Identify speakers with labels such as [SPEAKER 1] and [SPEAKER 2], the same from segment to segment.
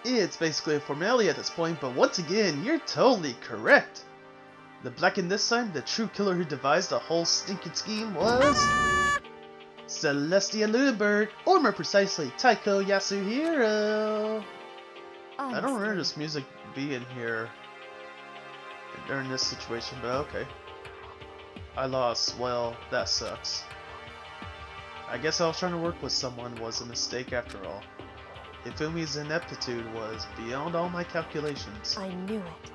[SPEAKER 1] It's basically a formality at this point, but once again, you're totally correct. The black in this time, the true killer who devised the whole stinking scheme was Celeste Ludebird, or more precisely, Taiko Yasuhiro. I don't remember this music being here during this situation, but okay. I lost. Well, that sucks. I guess I was trying to work with someone was a mistake after all. Hifumi's ineptitude was beyond all my calculations.
[SPEAKER 2] I knew it.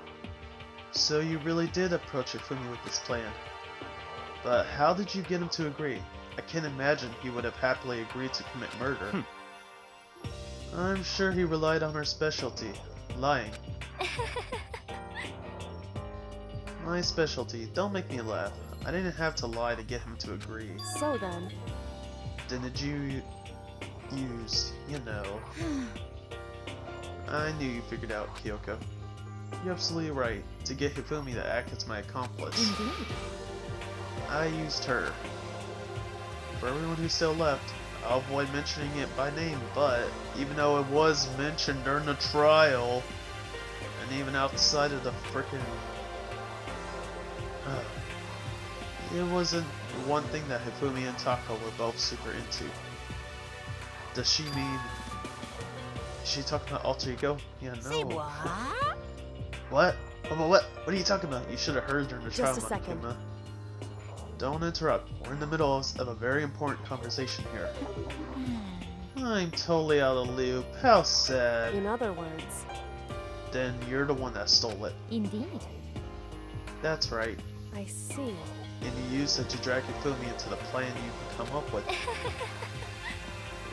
[SPEAKER 1] So you really did approach Hifumi with this plan. But how did you get him to agree? I can't imagine he would have happily agreed to commit murder. I'm sure he relied on her specialty, lying. My specialty, don't make me laugh. I didn't have to lie to get him to agree.
[SPEAKER 2] So then...
[SPEAKER 1] Then did you use, you know... I knew you figured out, Kyoko. You're absolutely right, to get Hifumi to act as my accomplice.
[SPEAKER 2] Indeed.
[SPEAKER 1] I used her. For everyone who's still left, I'll avoid mentioning it by name, but even though it was mentioned during the trial, and even outside of the frickin'... it wasn't one thing that Hifumi and Taka were both super into. Does she mean... Is she talking about alter ego? Yeah, no.
[SPEAKER 2] Say what?
[SPEAKER 1] What? What are you talking about? You should have heard during the trial.
[SPEAKER 2] Just a second.
[SPEAKER 1] Makima. Don't interrupt. We're in the middle of a very important conversation here. I'm totally out of the loop. How sad.
[SPEAKER 2] In other words...
[SPEAKER 1] Then you're the one that stole it.
[SPEAKER 2] Indeed.
[SPEAKER 1] That's right.
[SPEAKER 2] I see.
[SPEAKER 1] And you used it to drag Hifumi into the plan you come up with.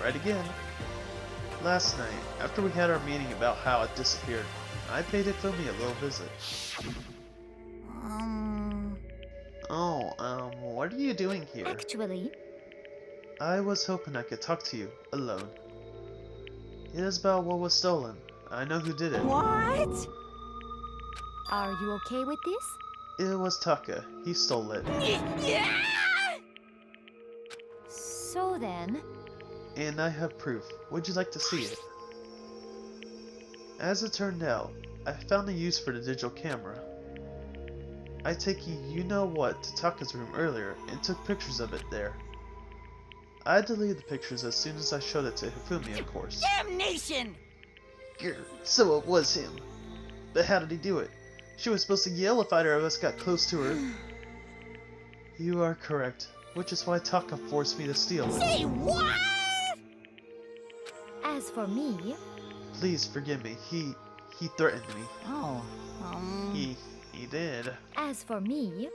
[SPEAKER 1] Right again. Last night, after we had our meeting about how it disappeared, I paid Hifumi a little visit. What are you doing here?
[SPEAKER 2] Actually...
[SPEAKER 1] I was hoping I could talk to you, alone. It is about what was stolen. I know who did it.
[SPEAKER 2] What? Are you okay with this?
[SPEAKER 1] It was Taka. He stole it.
[SPEAKER 2] So then...
[SPEAKER 1] And I have proof. Would you like to see it? As it turned out, I found a use for the digital camera. I take you know what to Taka's room earlier and took pictures of it there. I deleted the pictures as soon as I showed it to Hifumi, of course.
[SPEAKER 3] Damnation!
[SPEAKER 1] Grr, so it was him. But how did he do it? She was supposed to yell if either of us got close to her. You are correct, which is why Taka forced me to steal it.
[SPEAKER 3] Say what?
[SPEAKER 2] As for me...
[SPEAKER 1] Please forgive me. He threatened me.
[SPEAKER 3] Oh,
[SPEAKER 1] He did.
[SPEAKER 2] As for me...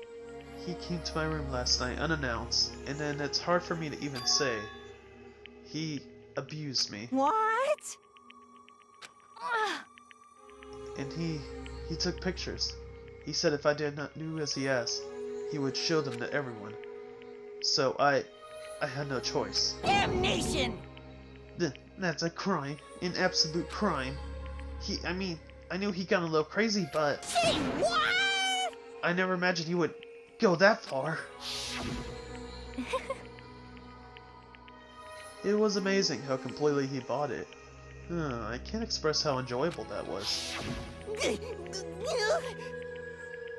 [SPEAKER 1] He came to my room last night unannounced, and then it's hard for me to even say. He abused me.
[SPEAKER 3] What?
[SPEAKER 1] And he took pictures. He said if I did not do as he asked, he would show them to everyone. So I had no choice.
[SPEAKER 3] Damnation!
[SPEAKER 1] That's a crime. An absolute crime. I knew he got a little crazy, but...
[SPEAKER 3] Say what?
[SPEAKER 1] I never imagined he would go that far. It was amazing how completely he bought it. I can't express how enjoyable that was.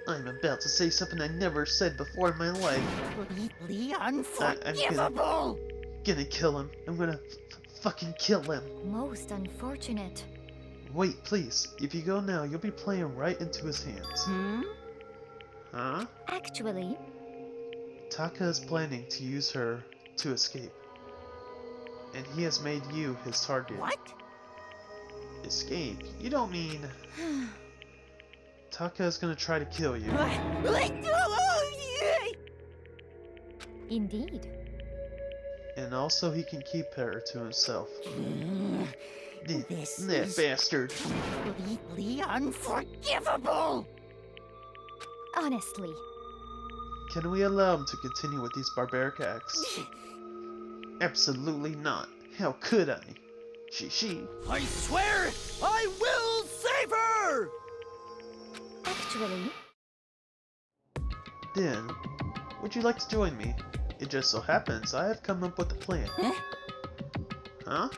[SPEAKER 1] I'm about to say something I never said before in my life.
[SPEAKER 3] Completely unforgivable!
[SPEAKER 1] I'm gonna kill him. I'm gonna fucking kill him.
[SPEAKER 2] Most unfortunate.
[SPEAKER 1] Wait, please. If you go now, you'll be playing right into his hands. Huh?
[SPEAKER 2] Actually...
[SPEAKER 1] Taka is planning to use her to escape. And he has made you his target.
[SPEAKER 3] What?
[SPEAKER 1] Escape? You don't mean... Taka is gonna try to kill you.
[SPEAKER 2] Indeed.
[SPEAKER 1] And also he can keep her to himself.
[SPEAKER 3] This
[SPEAKER 1] That
[SPEAKER 3] is
[SPEAKER 1] bastard.
[SPEAKER 3] completely unforgivable!
[SPEAKER 2] Honestly.
[SPEAKER 1] Can we allow him to continue with these barbaric acts? Absolutely not. How could I? She.
[SPEAKER 3] I swear I will save her!
[SPEAKER 2] Actually...
[SPEAKER 1] Then, would you like to join me? It just so happens I have come up with a plan.
[SPEAKER 3] Huh?
[SPEAKER 1] Huh?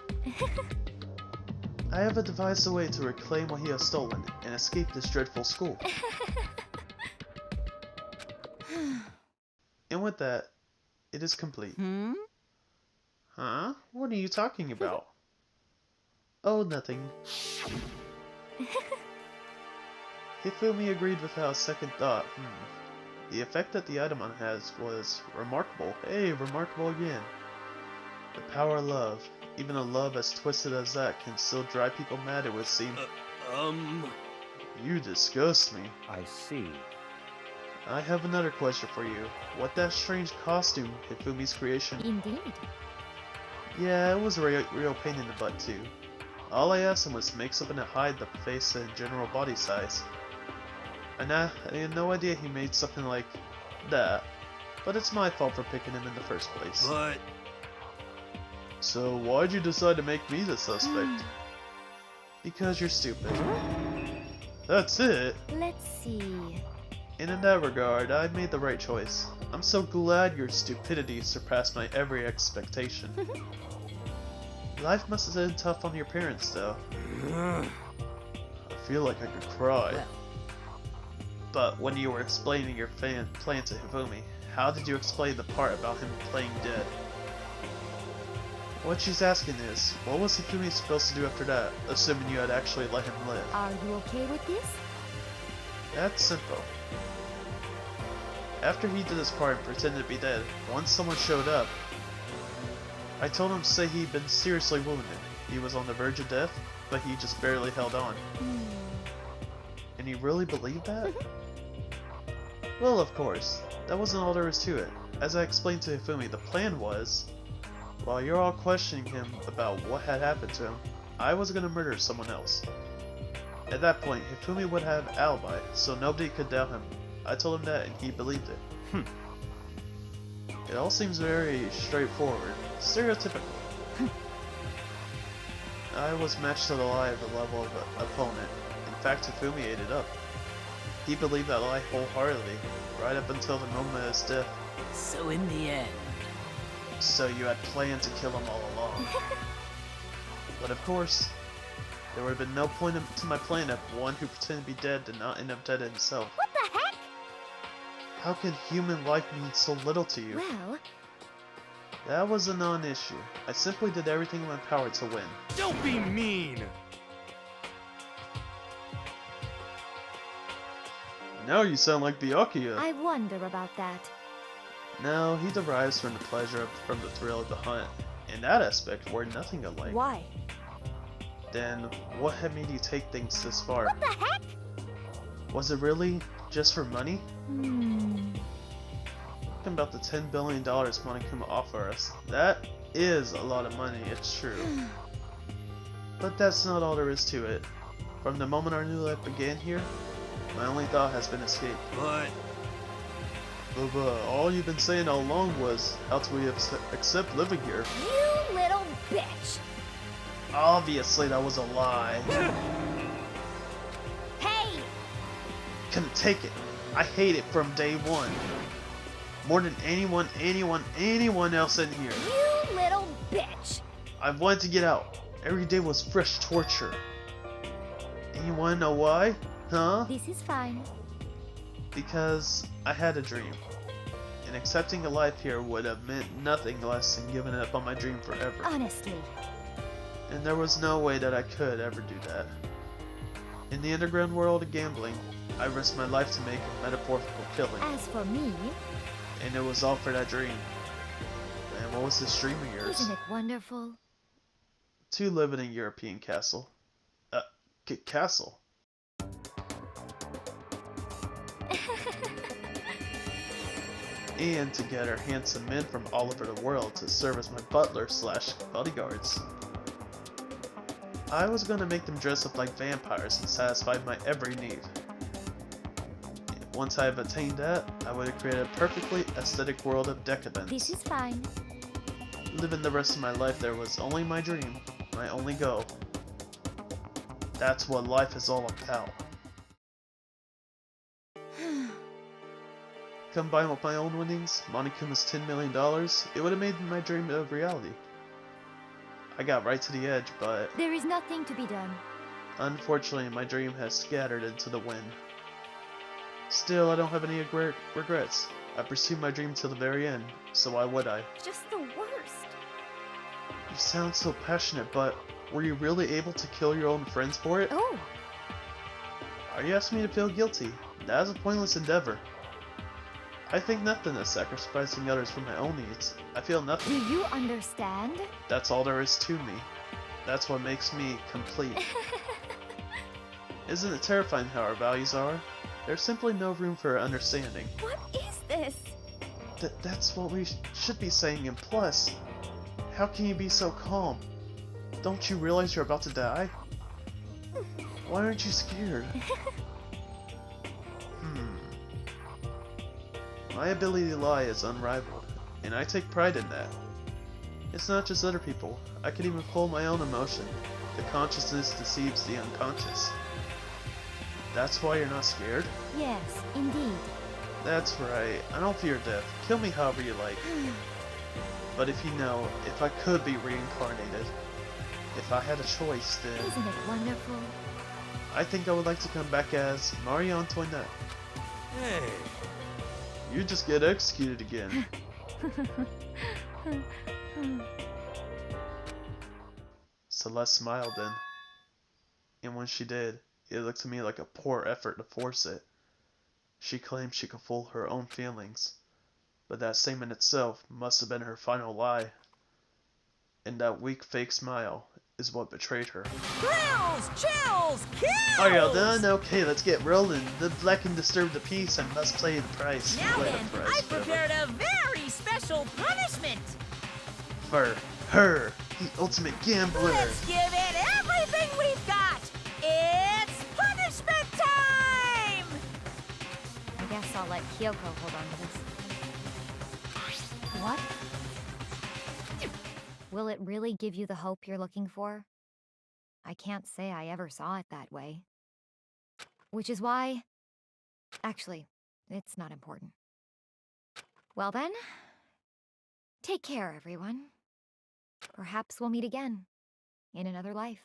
[SPEAKER 1] I have devised a way to reclaim what he has stolen and escape this dreadful school. And with that, it is complete. Huh? What are you talking about? Oh, nothing. Hifumi agreed without second thought. The effect that the item on has was remarkable. Hey, remarkable again. The power of love. Even a love as twisted as that can still drive people mad, it would seem. You disgust me.
[SPEAKER 3] I see.
[SPEAKER 1] I have another question for you. What that strange costume, Hifumi's creation?
[SPEAKER 2] Indeed.
[SPEAKER 1] Yeah, it was a real pain in the butt too. All I asked him was to make something to hide the face and general body size. And I had no idea he made something like that. But it's my fault for picking him in the first place.
[SPEAKER 3] But
[SPEAKER 1] So why'd you decide to make me the suspect? Because you're stupid. That's it?
[SPEAKER 2] Let's see.
[SPEAKER 1] And in that regard, I made the right choice. I'm so glad your stupidity surpassed my every expectation. Life must have been tough on your parents, though. I feel like I could cry. But when you were explaining your plan to Hifumi, how did you explain the part about him playing dead? What she's asking is, what was Hifumi supposed to do after that, assuming you had actually let him live?
[SPEAKER 2] Are you okay with this?
[SPEAKER 1] That's simple. After he did his part and pretended to be dead, once someone showed up, I told him to say he'd been seriously wounded. He was on the verge of death, but he just barely held on. And he really believed that? Well, of course. That wasn't all there was to it. As I explained to Hifumi, the plan was, while you're all questioning him about what had happened to him, I was gonna murder someone else. At that point, Hifumi would have an alibi, so nobody could doubt him. I told him that and he believed it. It all seems very straightforward, stereotypical. I was matched to the lie of the level of opponent. In fact, Hifumi ate it up. He believed that lie wholeheartedly, right up until the moment of his death.
[SPEAKER 4] So in the end...
[SPEAKER 1] So you had planned to kill him all along. But of course, there would have been no point to my plan if one who pretended to be dead did not end up dead himself.
[SPEAKER 2] What the heck?
[SPEAKER 1] How can human life mean so little to you?
[SPEAKER 2] Well,
[SPEAKER 1] That was a non-issue. I simply did everything in my power to win.
[SPEAKER 3] don't be mean.
[SPEAKER 1] Now you sound like Byakuya.
[SPEAKER 2] I wonder about that.
[SPEAKER 1] No, he derives from the pleasure from the thrill of the hunt. In that aspect, we're nothing alike.
[SPEAKER 2] Why?
[SPEAKER 1] Then, what had made you take things this far?
[SPEAKER 2] What the heck?
[SPEAKER 1] Was it really just for money?
[SPEAKER 2] Hmm.
[SPEAKER 1] Talking about the $10 billion Monokuma offer us. That is a lot of money, it's true. But that's not all there is to it. From the moment our new life began here, my only thought has been escape.
[SPEAKER 3] But
[SPEAKER 1] All you've been saying all along was, how do we accept living here?
[SPEAKER 2] You little bitch!
[SPEAKER 1] Obviously that was a lie.
[SPEAKER 2] Hey!
[SPEAKER 1] Couldn't take it. I hate it from day one. More than anyone else in here.
[SPEAKER 2] You little bitch!
[SPEAKER 1] I wanted to get out. Every day was fresh torture. And you wanna know why? Huh?
[SPEAKER 2] This is fine.
[SPEAKER 1] Because I had a dream. And accepting a life here would have meant nothing less than giving up on my dream forever.
[SPEAKER 2] Honestly.
[SPEAKER 1] And there was no way that I could ever do that. In the underground world of gambling, I risked my life to make a metaphorical killing.
[SPEAKER 2] As for me,
[SPEAKER 1] And it was all for that dream. And what was this dream of yours?
[SPEAKER 2] isn't it wonderful?
[SPEAKER 1] To live in a European castle. Castle? And to gather handsome men from all over the world to serve as my butler / bodyguards. I was gonna make them dress up like vampires and satisfy my every need. Once I have attained that, I would have created a perfectly aesthetic world of decadence.
[SPEAKER 2] This is fine.
[SPEAKER 1] Living the rest of my life there was only my dream, my only goal. That's what life is all about. Combined with my own winnings, Monokuma's $10 million, it would have made my dream a reality. I got right to the edge, but
[SPEAKER 2] There is nothing to be done.
[SPEAKER 1] unfortunately my dream has scattered into the wind. Still, I don't have any regrets. I pursued my dream till the very end, so why would I?
[SPEAKER 2] Just the worst.
[SPEAKER 1] You sound so passionate, but were you really able to kill your own friends for it?
[SPEAKER 2] Oh,
[SPEAKER 1] Are you asking me to feel guilty? That is a pointless endeavor. I think nothing is sacrificing others for my own needs. I feel
[SPEAKER 2] do
[SPEAKER 1] nothing.
[SPEAKER 2] you understand?
[SPEAKER 1] That's all there is to me. That's what makes me complete. Isn't it terrifying how our values are? There's simply no room for understanding.
[SPEAKER 2] What is this?
[SPEAKER 1] That's what we should be saying, and plus, how can you be so calm? Don't you realize you're about to die? Why aren't you scared? My ability to lie is unrivaled, and I take pride in that. It's not just other people, I can even pull my own emotion. The consciousness deceives the unconscious. That's why you're not scared?
[SPEAKER 2] Yes, indeed.
[SPEAKER 1] That's right, I don't fear death. Kill me however you like. But if you know, if I could be reincarnated, if I had a choice, then
[SPEAKER 2] Isn't it wonderful?
[SPEAKER 1] I think I would like to come back as Marie Antoinette.
[SPEAKER 3] Hey.
[SPEAKER 1] You just get executed again. Celeste smiled then, and when she did, it looked to me like a poor effort to force it. She claimed she could fool her own feelings, but that statement itself must have been her final lie. And that weak fake smile is what betrayed her.
[SPEAKER 3] Thrills, chills, kills!
[SPEAKER 1] Are y'all done? Okay, let's get rolling. The black and disturb the peace and must pay the price.
[SPEAKER 3] Now
[SPEAKER 1] Play
[SPEAKER 3] then,
[SPEAKER 1] the price,
[SPEAKER 3] I've
[SPEAKER 1] whatever.
[SPEAKER 3] prepared a very special punishment.
[SPEAKER 1] For her, the ultimate gambler.
[SPEAKER 3] Let's give it everything we've got. It's punishment time!
[SPEAKER 2] I guess I'll let Kyoko hold on to this. What? Will it really give you the hope you're looking for? I can't say I ever saw it that way. Which is why... Actually, it's not important. Well then, take care, everyone. Perhaps we'll meet again, in another life.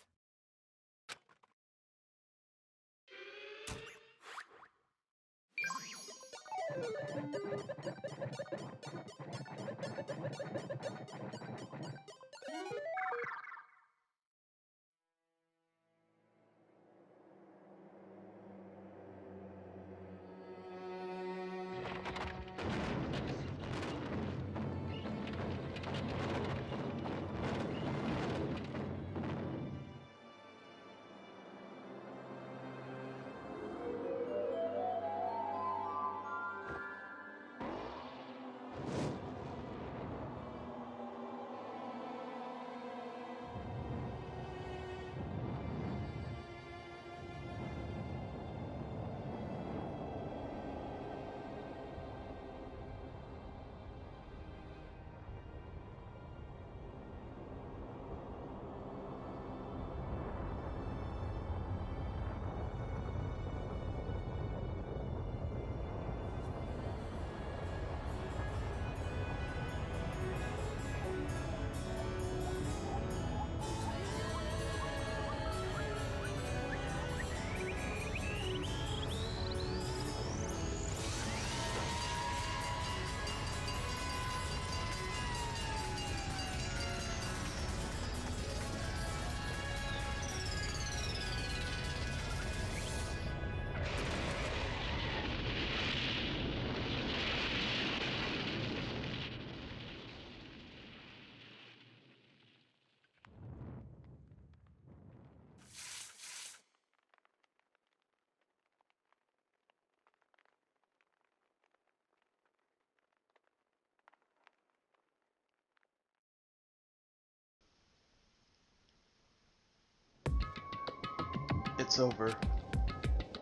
[SPEAKER 1] It's over.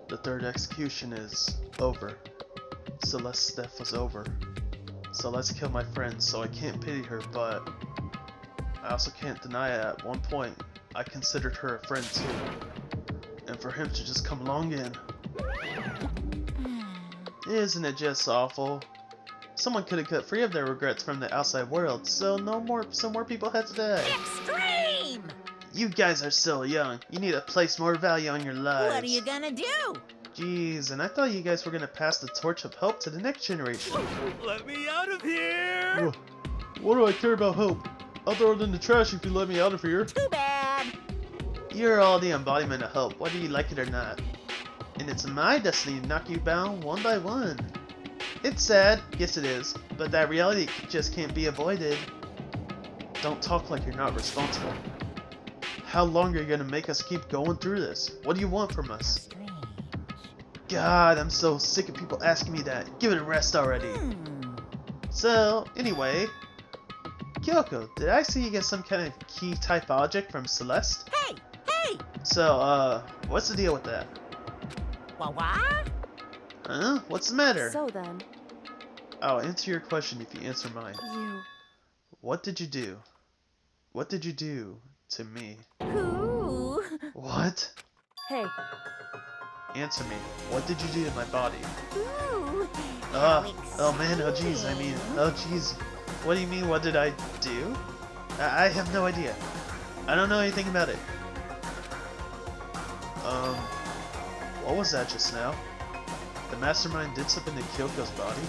[SPEAKER 1] The third execution is over. Celeste's death was over. Celeste killed my friend, so I can't pity her, but I also can't deny it. At one point, I considered her a friend too. And for him to just come along and... Isn't it just awful? Someone could have cut free of their regrets from the outside world, so more people had to die.
[SPEAKER 3] Extreme!
[SPEAKER 1] You guys are still young. You need to place more value on your lives.
[SPEAKER 3] What are you gonna do?
[SPEAKER 1] Jeez, and I thought you guys were gonna pass the torch of hope to the next generation.
[SPEAKER 4] Let me out of here!
[SPEAKER 1] What do I care about hope? I'll throw it in the trash if you let me out of here.
[SPEAKER 3] Too bad.
[SPEAKER 1] You're all the embodiment of hope, whether you like it or not. And it's my destiny to knock you down one by one. It's sad, yes it is, but that reality just can't be avoided. Don't talk like you're not responsible. How long are you gonna make us keep going through this? What do you want from us?
[SPEAKER 3] Strange.
[SPEAKER 1] God, I'm so sick of people asking me that. Give it a rest already. So, anyway, Kyoko, did I see you get some kind of key type object from Celeste?
[SPEAKER 3] Hey! Hey!
[SPEAKER 1] So, what's the deal with that?
[SPEAKER 3] What?
[SPEAKER 1] Huh? What's the matter?
[SPEAKER 5] So then,
[SPEAKER 1] I'll answer your question if you answer mine.
[SPEAKER 5] you...
[SPEAKER 1] What did you do? What did you do to me?
[SPEAKER 3] Ooh.
[SPEAKER 1] What?
[SPEAKER 5] Hey,
[SPEAKER 1] Answer me. What did you do to my body?
[SPEAKER 3] Ooh.
[SPEAKER 1] Oh man, oh jeez, oh jeez. What do you mean, what did I do? I have no idea. I don't know anything about it. What was that just now? The mastermind did something to Kyoko's body?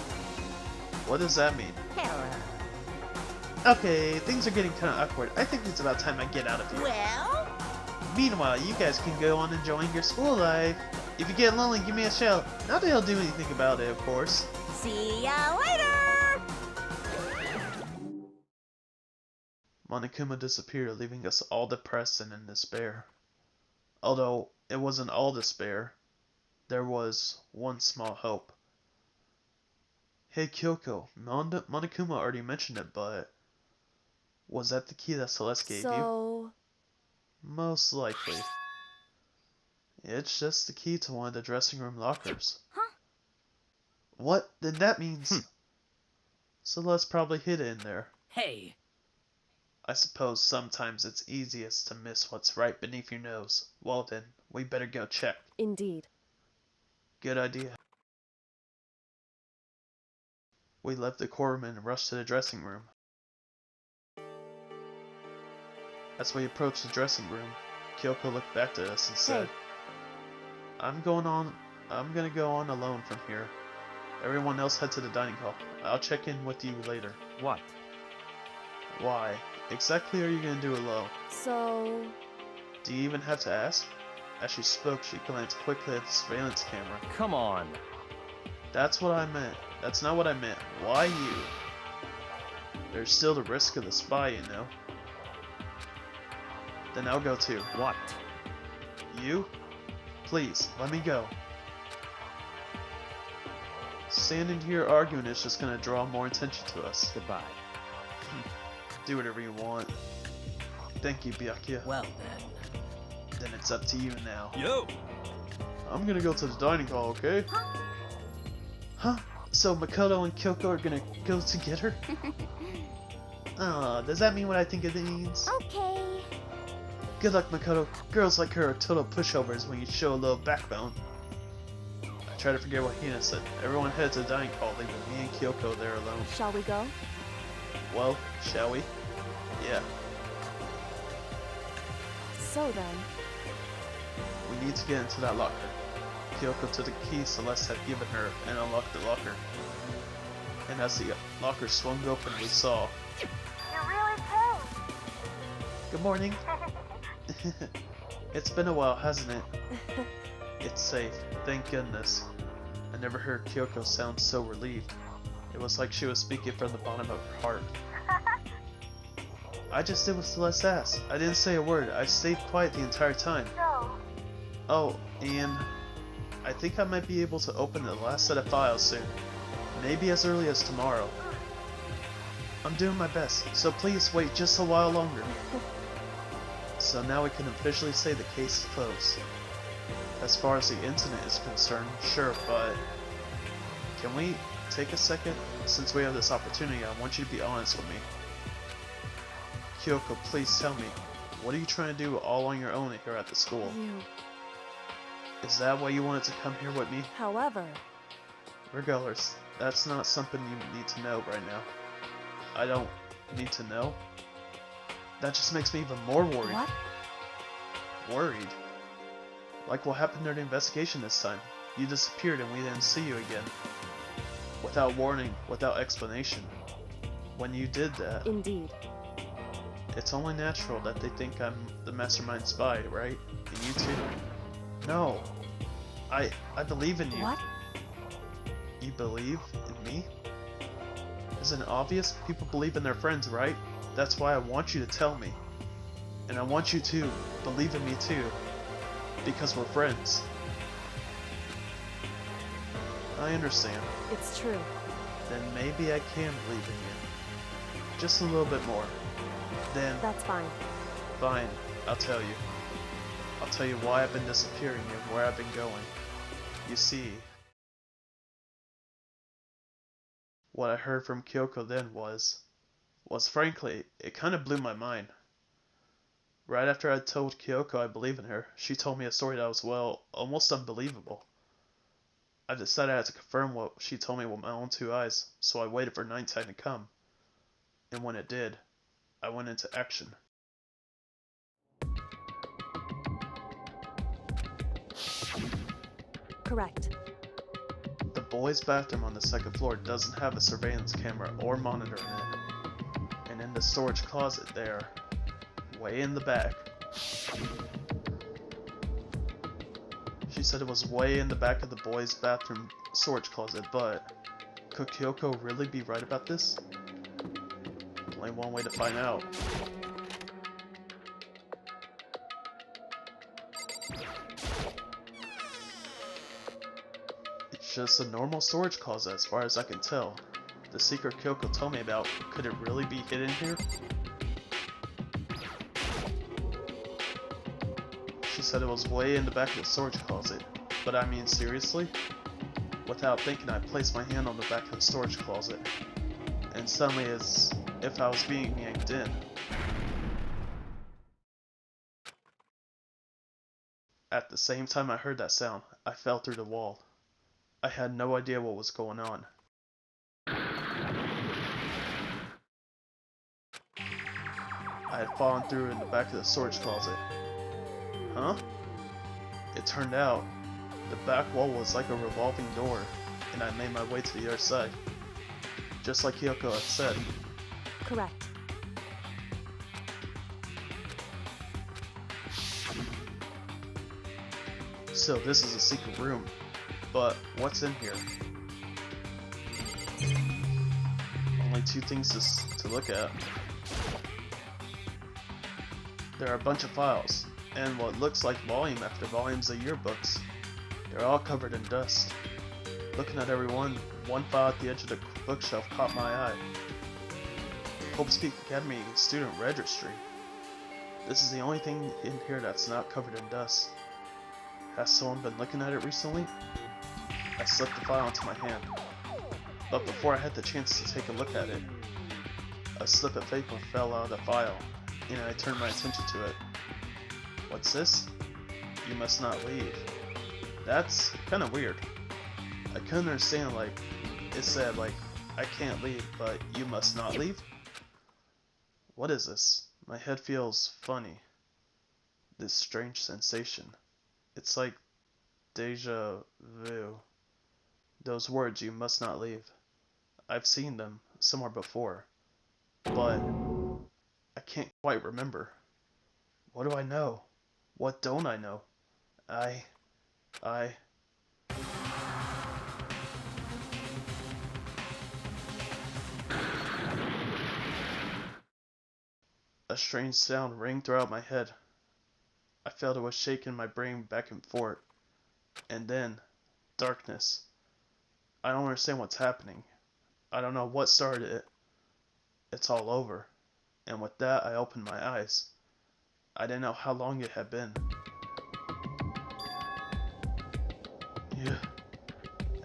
[SPEAKER 1] What does that mean?
[SPEAKER 3] Hello.
[SPEAKER 1] Okay, things are getting kinda awkward. I think it's about time I get out of here.
[SPEAKER 3] Well,
[SPEAKER 1] Meanwhile, you guys can go on enjoying your school life. If you get lonely, give me a shout. Not that I'll do anything about it, of course.
[SPEAKER 3] see ya later!
[SPEAKER 1] Monokuma disappeared, leaving us all depressed and in despair. Although, it wasn't all despair. There was one small hope. Hey Kyoko, Monokuma already mentioned it, but... was that the key that Celeste gave you?
[SPEAKER 5] so...
[SPEAKER 1] Most likely. It's just the key to one of the dressing room lockers.
[SPEAKER 3] Huh?
[SPEAKER 1] What? Then that means... Celeste probably hid it in there.
[SPEAKER 4] Hey,
[SPEAKER 1] I suppose sometimes it's easiest to miss what's right beneath your nose. Well then, we better go check.
[SPEAKER 5] Indeed.
[SPEAKER 1] Good idea. We left the courtroom and rushed to the dressing room. As we approached the dressing room, Kyoko looked back at us and said, I'm gonna go on alone from here. Everyone else head to the dining hall. I'll check in with you later.
[SPEAKER 4] what?
[SPEAKER 1] Why? Exactly are you gonna do alone?
[SPEAKER 5] So...
[SPEAKER 1] Do you even have to ask? As she spoke, she glanced quickly at the surveillance camera.
[SPEAKER 4] Come on.
[SPEAKER 1] That's what I meant. That's not what I meant. Why you? There's still the risk of the spy, you know. Then I'll go too.
[SPEAKER 4] What?
[SPEAKER 1] You? Please, let me go. Standing here arguing is just gonna draw more attention to us.
[SPEAKER 4] Goodbye.
[SPEAKER 1] Do whatever you want. Thank you, Byakuya.
[SPEAKER 4] Well then.
[SPEAKER 1] Then it's up to you now.
[SPEAKER 4] Yo!
[SPEAKER 1] I'm gonna go to the dining hall, okay? Huh? So Makoto and Kyoko are gonna go together? Does that mean what I think it means?
[SPEAKER 3] Okay.
[SPEAKER 1] Good luck, Makoto. Girls like her are total pushovers when you show a little backbone. I try to forget what Hina said. Everyone headed to the dining hall, leaving me and Kyoko there alone.
[SPEAKER 5] shall we go?
[SPEAKER 1] Well, shall we? Yeah.
[SPEAKER 5] So then,
[SPEAKER 1] We need to get into that locker. Kyoko took the key Celeste had given her and unlocked the locker. And as the locker swung open, we saw...
[SPEAKER 6] You're really cold.
[SPEAKER 1] Good morning. It's been a while, hasn't it? It's safe, thank goodness. I never heard Kyoko sound so relieved. It was like she was speaking from the bottom of her heart. I just did what Celeste asked. I didn't say a word. I stayed quiet the entire time.
[SPEAKER 6] So,
[SPEAKER 1] Oh, and I think I might be able to open the last set of files soon. Maybe as early as tomorrow. I'm doing my best, so please wait just a while longer. So now we can officially say the case is closed. As far as the incident is concerned, sure, but can we take a second? Since we have this opportunity, I want you to be honest with me. Kyoko, please tell me, what are you trying to do all on your own here at the school?
[SPEAKER 5] you...
[SPEAKER 1] Is that why you wanted to come here with me?
[SPEAKER 5] However,
[SPEAKER 1] Regardless, that's not something you need to know right now. I don't need to know. That just makes me even more worried.
[SPEAKER 5] what?
[SPEAKER 1] worried. Like what happened during the investigation this time. You disappeared and we didn't see you again. Without warning, without explanation. When you did that,
[SPEAKER 5] Indeed.
[SPEAKER 1] it's only natural that they think I'm the mastermind spy, right? And you too. No. I believe in you.
[SPEAKER 5] What?
[SPEAKER 1] You believe in me? Isn't it obvious? People believe in their friends, right? That's why I want you to tell me. And I want you to believe in me too. Because we're friends. I understand.
[SPEAKER 5] It's true.
[SPEAKER 1] Then maybe I can believe in you. Just a little bit more. Then,
[SPEAKER 5] That's fine.
[SPEAKER 1] fine, I'll tell you. I'll tell you why I've been disappearing and where I've been going. You see, what I heard from Kyoko then was frankly, it kind of blew my mind. Right after I told Kyoko I believe in her, she told me a story that was, well, almost unbelievable. I decided I had to confirm what she told me with my own two eyes, so I waited for nighttime to come. And when it did, I went into action.
[SPEAKER 5] Correct.
[SPEAKER 1] The boys' bathroom on the second floor doesn't have a surveillance camera or monitor in it. And in the storage closet there, way in the back. She said it was way in the back of the boys' bathroom storage closet, but could Kyoko really be right about this? Only one way to find out. It's just a normal storage closet as far as I can tell. The secret Kyoko told me about, could it really be hidden here? She said it was way in the back of the storage closet, but I mean seriously? Without thinking, I placed my hand on the back of the storage closet, and suddenly it's if I was being yanked in. At the same time I heard that sound, I fell through the wall. I had no idea what was going on. I had fallen through in the back of the storage closet. Huh? It turned out, the back wall was like a revolving door, and I made my way to the other side. Just like Kyoko had said.
[SPEAKER 5] Correct.
[SPEAKER 1] So this is a secret room, but what's in here? Only two things to look at. There are a bunch of files, and what looks like volume after volumes of yearbooks. They're all covered in dust. Looking at every one file at the edge of the bookshelf caught my eye. Hope Speak Academy Student Registry. This is the only thing in here that's not covered in dust. Has someone been looking at it recently? I slipped the file into my hand. But before I had the chance to take a look at it, a slip of paper fell out of the file, and I turned my attention to it. What's this? You must not leave. That's kinda weird. I couldn't understand, like, it said, like, I can't leave, but you must not leave? What is this? My head feels funny. This strange sensation. It's like deja vu. Those words, you must not leave. I've seen them somewhere before, but I can't quite remember. What do I know? What don't I know? I... A strange sound rang throughout my head. I felt it was shaking my brain back and forth. And then, darkness. I don't understand what's happening. I don't know what started it. It's all over. And with that, I opened my eyes. I didn't know how long it had been. Yeah.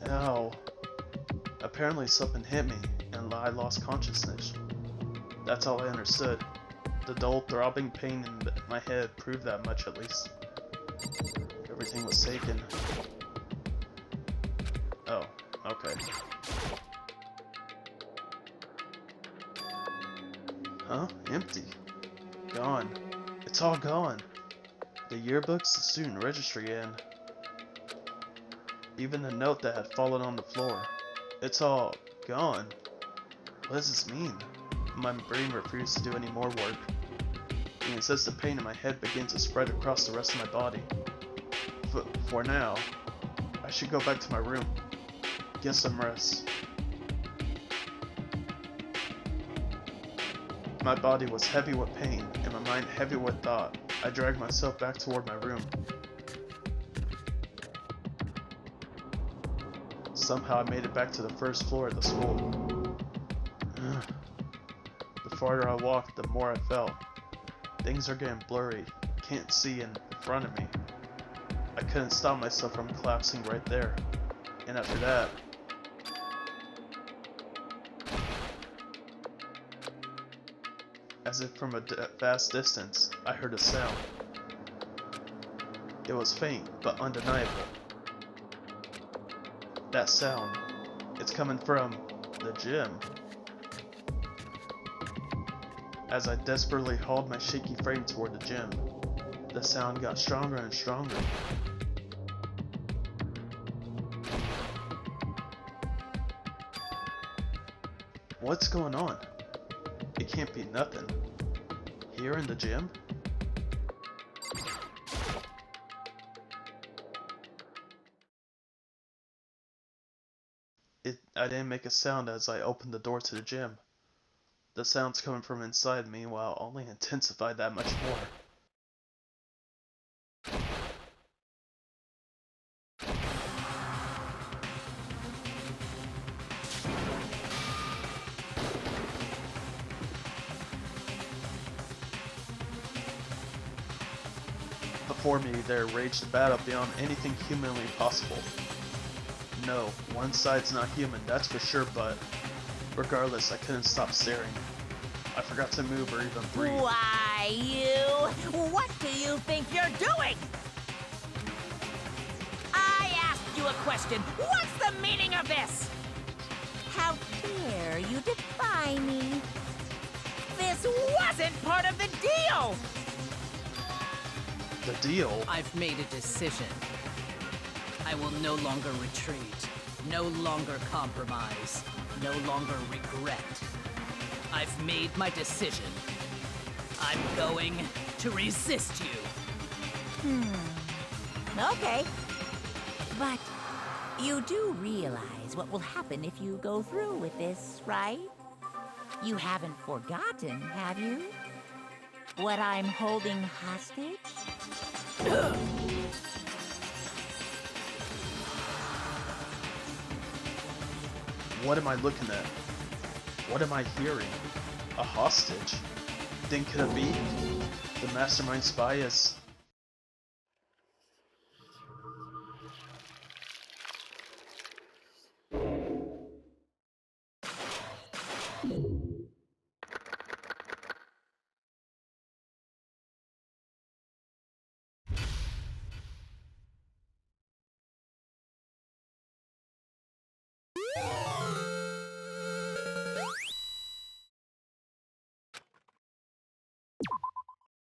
[SPEAKER 1] Ow. Apparently something hit me, and I lost consciousness. That's all I understood. The dull throbbing pain in my head proved that much at least. Everything was taken. Oh, okay. Huh? Empty. Gone. It's all gone. The yearbooks, the student registry, and even the note that had fallen on the floor. It's all gone. What does this mean? My brain refused to do any more work. And it says the pain in my head begins to spread across the rest of my body. For now, I should go back to my room. Get some rest. My body was heavy with pain, and my mind heavy with thought. I dragged myself back toward my room. Somehow I made it back to the first floor of the school. The farther I walked, the more I felt. Things are getting blurry. Can't see in front of me. I couldn't stop myself from collapsing right there. And after that, as if from a vast distance, I heard a sound. It was faint, but undeniable. That sound, it's coming from the gym. As I desperately hauled my shaky frame toward the gym, the sound got stronger and stronger. What's going on? It can't be nothing. Here in the gym? I didn't make a sound as I opened the door to the gym. The sounds coming from inside, meanwhile, only intensified that much more. Before me, there raged a battle beyond anything humanly possible. No, one side's not human, that's for sure, but regardless, I couldn't stop staring. I forgot to move or even breathe.
[SPEAKER 3] Why, you? What do you think you're doing? I asked you a question. What's the meaning of this? How dare you defy me? This wasn't part of the deal!
[SPEAKER 1] The deal?
[SPEAKER 7] I've made a decision. I will no longer retreat, no longer compromise, no longer regret. I've made my decision. I'm going to resist you.
[SPEAKER 3] Okay. But you do realize what will happen if you go through with this, right? You haven't forgotten, have you? What I'm holding hostage?
[SPEAKER 1] What am I looking at? What am I hearing? A hostage? Then could it be? The mastermind spy is...